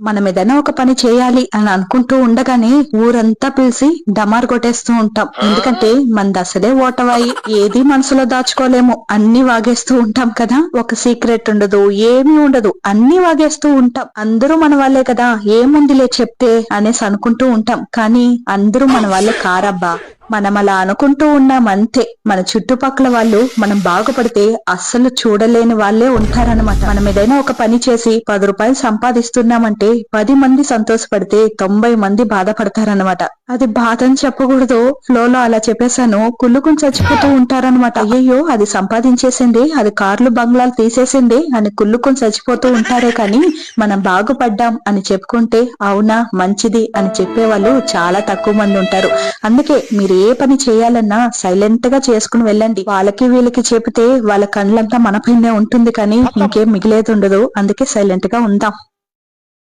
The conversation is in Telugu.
మనం ఏదైనా ఒక పని చేయాలి అని అనుకుంటూ ఉండగానే ఊరంతా పిలిచి డమార్ కొట్టేస్తూ ఉంటాం. ఎందుకంటే మనది అసలే ఓటవాయి, ఏది మనసులో దాచుకోలేము, అన్ని వాగేస్తూ ఉంటాం కదా. ఒక సీక్రెట్ ఉండదు, ఏమీ ఉండదు, అన్ని వాగేస్తూ ఉంటాం. అందరూ మన వాళ్ళే కదా, ఏముందిలే చెప్తే అనేసి అనుకుంటూ ఉంటాం. కానీ అందరూ మన వాళ్ళే కారబ్బా. మనం అలా అనుకుంటూ ఉన్నామంతే. మన చుట్టుపక్కల వాళ్ళు మనం బాగుపడితే అస్సలు చూడలేని వాళ్ళే ఉంటారనమాట. మనం ఏదైనా ఒక పని చేసి 10 రూపాయలు సంపాదిస్తున్నామంటే 10 మంది సంతోషపడితే 90 మంది బాధపడతారనమాట. అది బాధ అని చెప్పకూడదు, ఫ్లోలో అలా చెప్పేశాను. కుళ్ళుకుని చచ్చిపోతూ ఉంటారనమాట. అయ్యయ్యో అది సంపాదించేసింది, అది కార్లు బంగ్లాలు తీసేసింది అని కుళ్ళుకుని చచ్చిపోతూ ఉంటారే కానీ మనం బాగుపడ్డాం అని చెప్పుకుంటే అవునా మంచిది అని చెప్పేవాళ్ళు చాలా తక్కువ మంది ఉంటారు. అందుకే మీరు ఏ పని చేయాలన్నా సైలెంట్ గా చేసుకుని వెళ్ళండి. వాళ్ళకి వీళ్ళకి చెబితే వాళ్ళ కళ్ళంతా మన పైనే ఉంటుంది కానీ ఇంకేం మిగిలేదు ఉండదు. అందుకే సైలెంట్ గా ఉందాం.